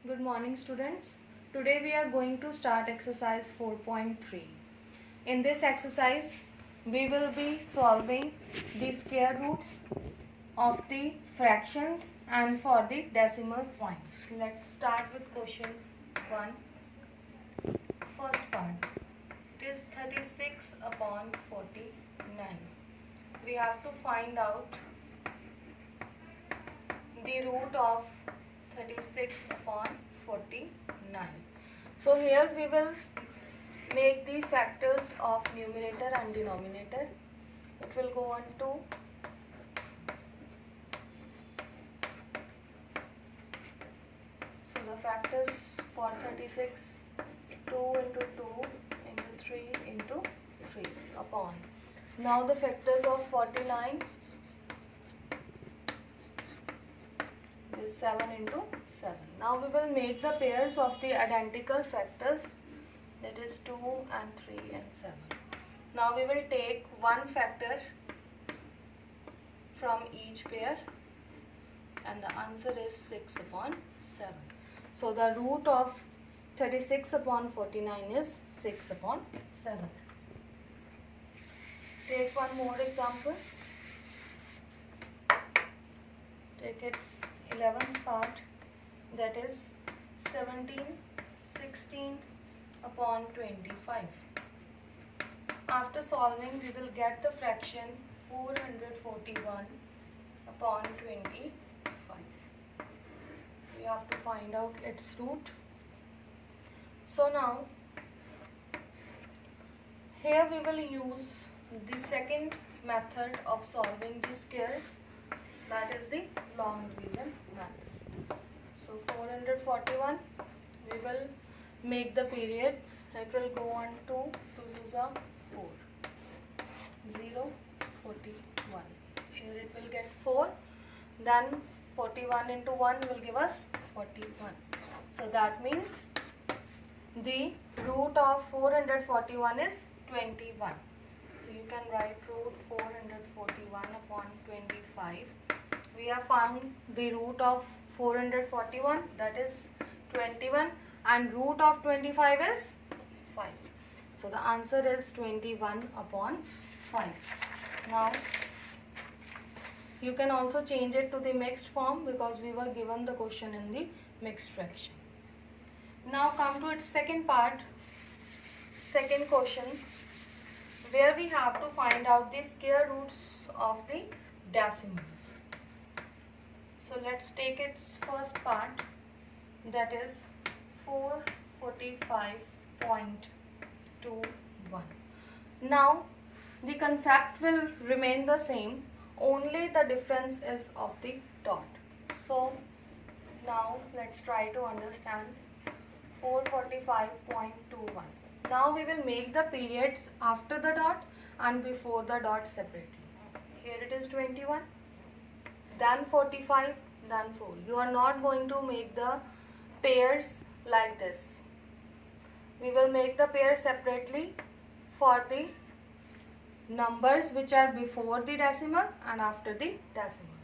Good morning, students. Today we are going to start exercise 4.3. In this exercise, we will be solving the square roots of the fractions and for the decimal points. Let's start with question 1. First part. It is 36 upon 49. We have to find out the root of 36 upon 49. So here we will make the factors of numerator and denominator. It will go on to so the factors for 36, 2 into 2 into 3 into 3 upon. Now the factors of 49 is 7 into 7. Now we will make the pairs of the identical factors, that is 2 and 3 and 7. Now we will take one factor from each pair and the answer is 6 upon 7. So the root of 36 upon 49 is 6 upon 7. Take one more example. Take its 11th part, that is 16 upon 25. After solving, we will get the fraction 441 upon 25. We have to find out its root. So now, here we will use the second method of solving the squares, that is the long division method. So 441, we will make the periods. It will go on to 2 to the 4, 0, 41. Here it will get 4, then 41 into 1 will give us 41. So that means the root of 441 is 21. So you can write root 441 upon 25. We have found the root of 441, that is 21, and root of 25 is 5. So the answer is 21 upon 5. Now you can also change it to the mixed form because we were given the question in the mixed fraction. Now come to its second part, second question, where we have to find out the square roots of the decimals. So let's take its first part, that is 445.21. Now the concept will remain the same, only the difference is of the dot. So now let's try to understand 445.21. Now we will make the periods after the dot and before the dot separately. Here it is 21, then 45, then 4. You are not going to make the pairs like this. We will make the pairs separately for the numbers which are before the decimal and after the decimal.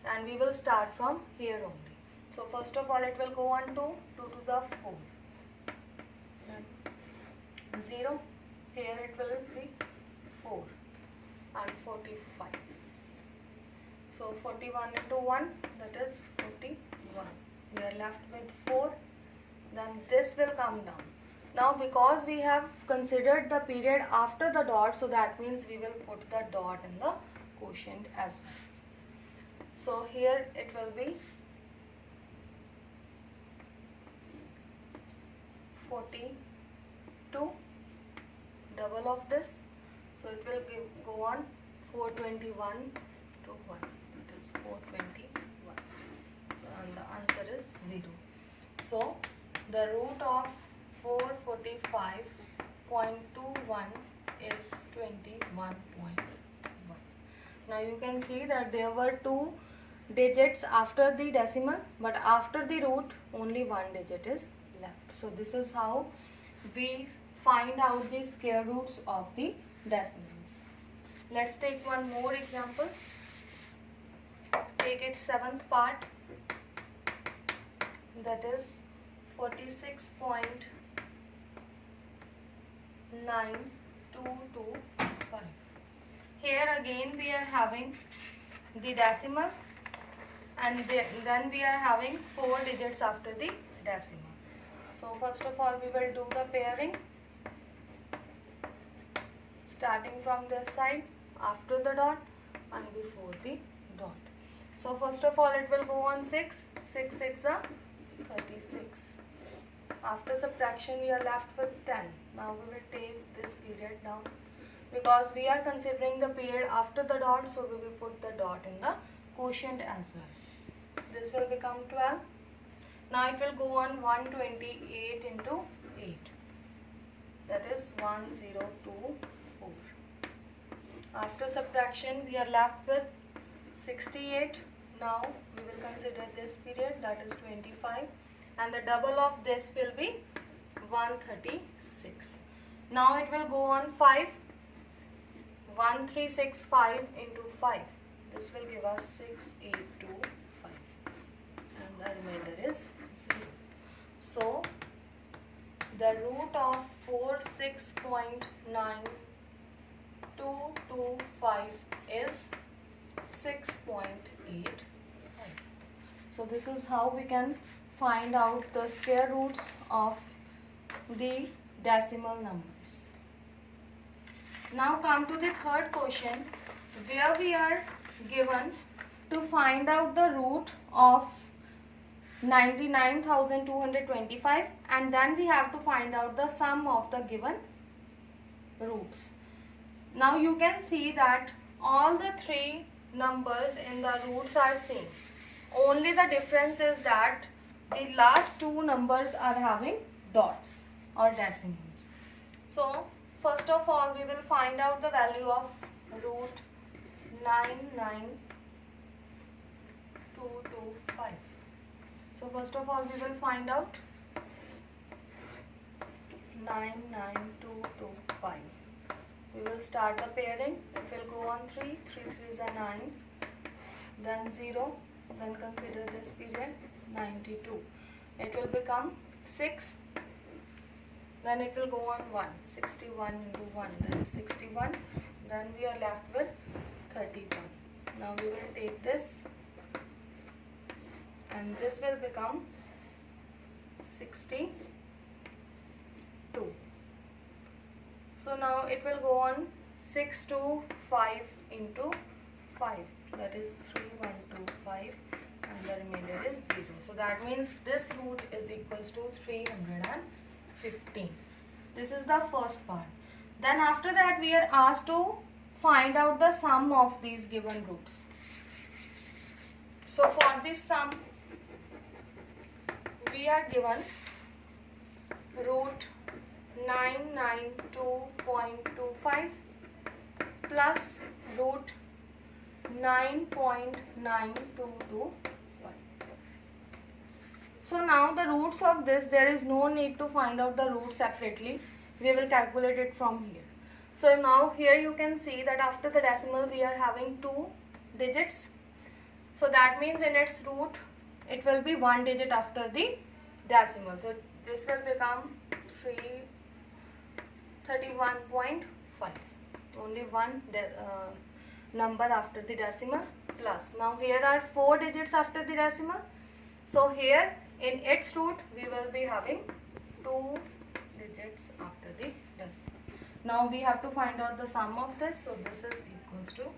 And we will start from here only. So first of all it will go on to 2 to the 4. 0, here it will be 4 and 45. So 41 into 1, that is 41. We are left with 4. Then this will come down. Now because we have considered the period after the dot, so that means we will put the dot in the quotient as well. So here it will be 42, double of this. So it will go on 421 to 1. It is 421. And the answer is 0. So the root of 445.21 is 21.1. Now you can see that there were 2 digits after the decimal, but after the root only 1 digit is left. So this is how we find out the square roots of the decimals. Let's take one more example. Take its 7th part, that is 46.9225. Here again we are having the decimal, and then we are having 4 digits after the decimal. So first of all we will do the pairing, starting from this side after the dot and before the dot. So first of all it will go on 6. 6 6 are 36. After subtraction we are left with 10. Now we will take this period down, because we are considering the period after the dot, so we will put the dot in the quotient as well. This will become 12. Now it will go on 128 into 8. That is 1024. After subtraction we are left with 68. Now we will consider this period, that is 25, and the double of this will be 136. Now it will go on 5. 1365 into 5. This will give us 6825, and the remainder is 0. So the root of 46.9225 is 6.85. So this is how we can find out the square roots of the decimal numbers. Now come to the third question, where we are given to find out the root of 99,225, and then we have to find out the sum of the given roots. Now you can see that all the 3 numbers in the roots are same. Only the difference is that the last 2 numbers are having dots or decimals. So first of all we will find out the value of root 99225. So first of all we will find out 99225. We will start the pairing. It will go on 3. 3 3s are 9. Then 0. Then consider this period 92. It will become 6. Then it will go on 1. 61 into 1, that is 61. Then we are left with 31. Now we will take this, and this will become 62. So now it will go on 625 into 5, that is 3125, and the remainder is 0. So that means this root is equals to 315. This is the first part. Then after that we are asked to find out the sum of these given roots. So for this sum we are given root 992.25 plus root 9.9225. So now the roots of this, there is no need to find out the root separately. We will calculate it from here. So now here you can see that after the decimal we are having 2 digits. So that means in its root it will be 1 digit after the decimal. So this will become 31.5. Only one number after the decimal plus. Now here are 4 digits after the decimal. So here in its root we will be having 2 digits after the decimal. Now we have to find out the sum of this. So this is equals to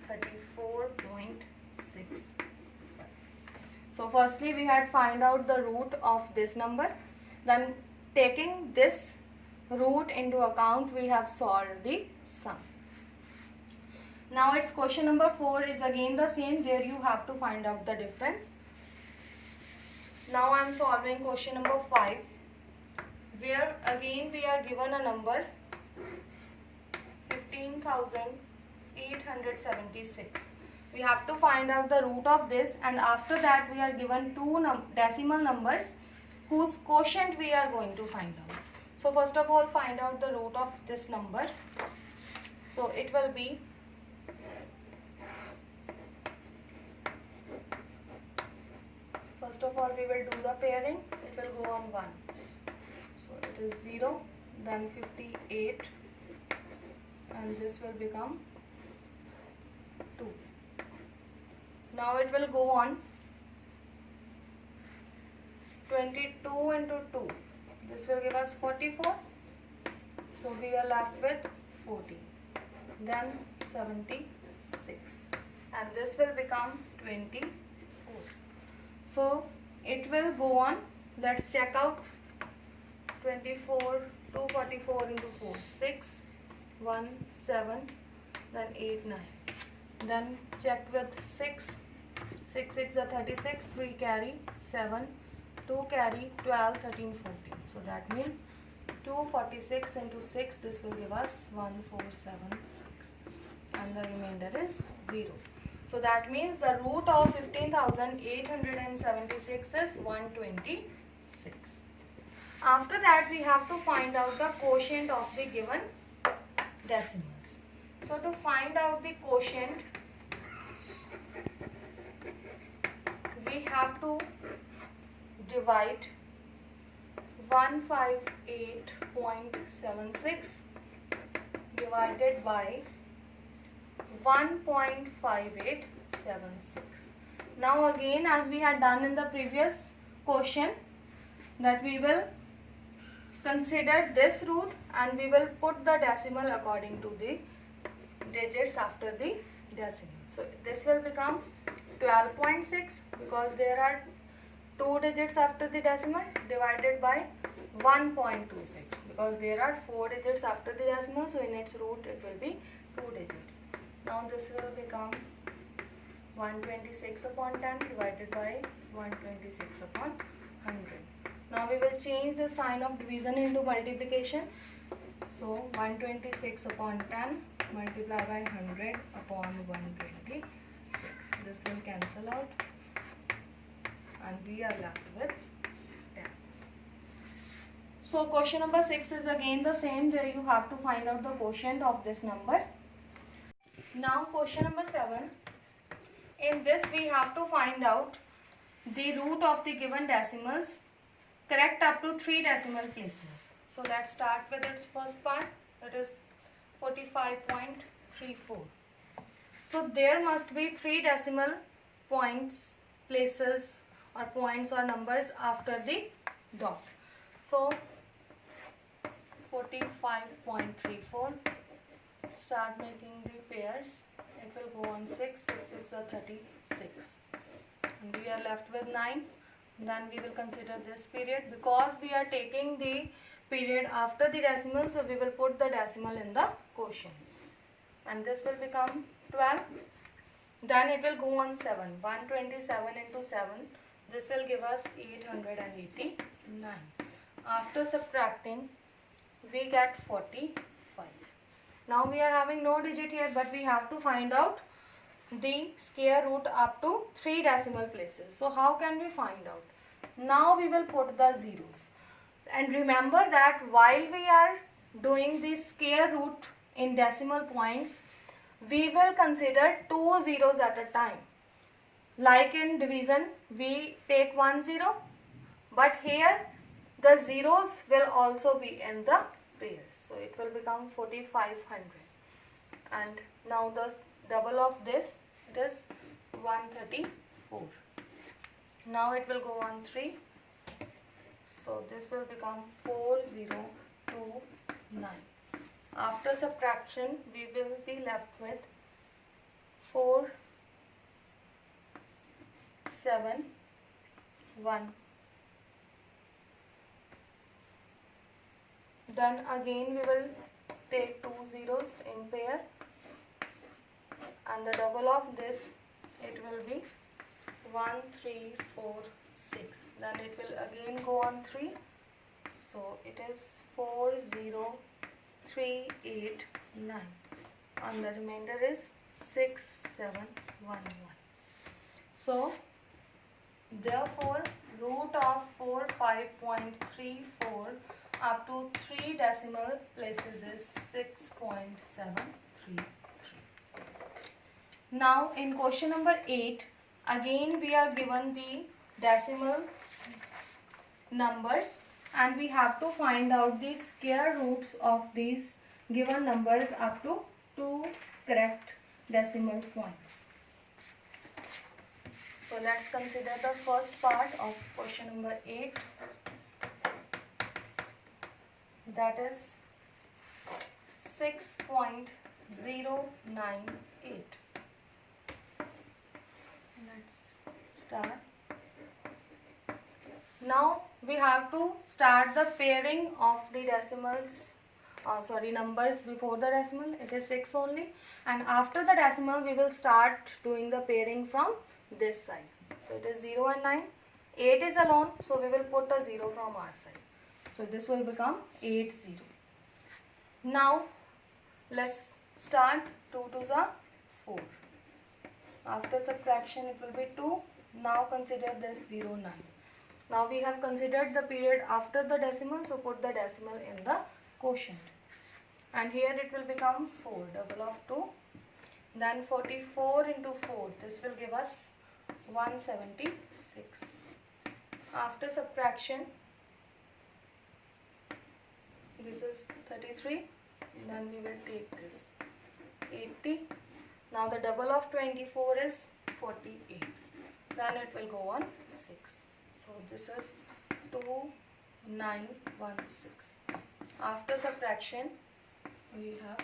34.6. So firstly we had find out the root of this number. Then taking this root into account we have solved the sum. Now its question number 4 is again the same, where you have to find out the difference. Now I am solving question number 5, where again we are given a number 15,876. We have to find out the root of this, and after that we are given 2 decimal numbers whose quotient we are going to find out. So first of all find out the root of this number. So it will be 15,876 First of all, we will do the pairing. It will go on 1. So it is 0, then 58, and this will become 2. Now it will go on 22 into 2. This will give us 44. So we are left with 40. Then 76. And this will become 24. So it will go on. Let's check out. 24, 244 into 4. 6, 1, 7, then 8, 9. Then check with 6. 6, 6 are 36. 3 carry, 7. 2 carry, 12, 13, 14. So that means 246 into 6, this will give us 1476, and the remainder is 0. So that means the root of 15,876 is 126. After that, we have to find out the quotient of the given decimals. So to find out the quotient, we have to divide 158.76 divided by 1.5876. Now again, as we had done in the previous question, that we will consider this root and we will put the decimal according to the digits after the decimal. So this will become 12.6 because there are 2 digits after the decimal, divided by 1.26 because there are 4 digits after the decimal, so in its root it will be 2 digits. Now this will become 126 upon 10 divided by 126 upon 100. Now we will change the sign of division into multiplication. So 126 upon 10 multiplied by 100 upon 126. This will cancel out and we are left with 10. So question number 6 is again the same, where you have to find out the quotient of this number. Now question number 7. In this we have to find out the root of the given decimals, correct up to 3 decimal places. So let's start with its first part, that is 45.34. So there must be 3 decimal points, places or points or numbers after the dot. So 45.34, start making the pairs. It will go on 6, 6, 6 are 36. And we are left with 9. Then we will consider this period because we are taking the period after the decimal, so we will put the decimal in the quotient. And this will become 12. Then it will go on 7. 127 into 7. This will give us 889. After subtracting, we get 45. Now we are having no digit here, but we have to find out the square root up to 3 decimal places. So how can we find out? Now we will put the zeros. And remember that while we are doing the square root in decimal points, we will consider 2 zeros at a time. Like in division, we take 1 0, but here the zeros will also be in the pairs. So it will become 4500. And now the double of this, it is 134. Now it will go on 3. So this will become 4029. After subtraction, we will be left with 4, 7, 1. Then again we will take 2 zeros in pair, and the double of this, it will be 1, 3, 4, 6. Then it will again go on 3. So it is 4, 0, 3, 8, 9. And the remainder is 6, 7, 1, 1. So therefore root of 45.34 up to 3 decimal places is 6.733. Now in question number 8, again we are given the decimal numbers, and we have to find out the square roots of these given numbers up to 2 correct decimal points. So let's consider the first part of question number 8, that is 6.098. Let's start. Now we have to start the pairing of the decimals, numbers before the decimal. It is 6 only, and after the decimal we will start doing the pairing from this side. So it is 0 and 9. 8 is alone, so we will put a 0 from our side. So this will become 8 0. Now let's start. 2 2s are 4. After subtraction it will be 2. Now consider this 0 9. Now we have considered the period after the decimal, so put the decimal in the quotient. And here it will become 4, double of 2. Then 44 into 4, this will give us 176. After subtraction, this is 33. Then we will take this 80. Now the double of 24 is 48. Then it will go on 6. So this is 2916. After subtraction, we have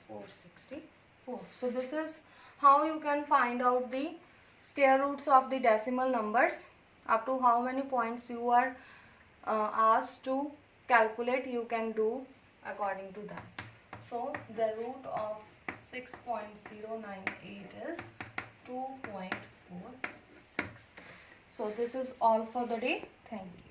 464. So this is how you can find out the square roots of the decimal numbers. Up to how many points you are asked to calculate, you can do according to that. So the root of 6.098 is 2.46. So this is all for the day. Thank you.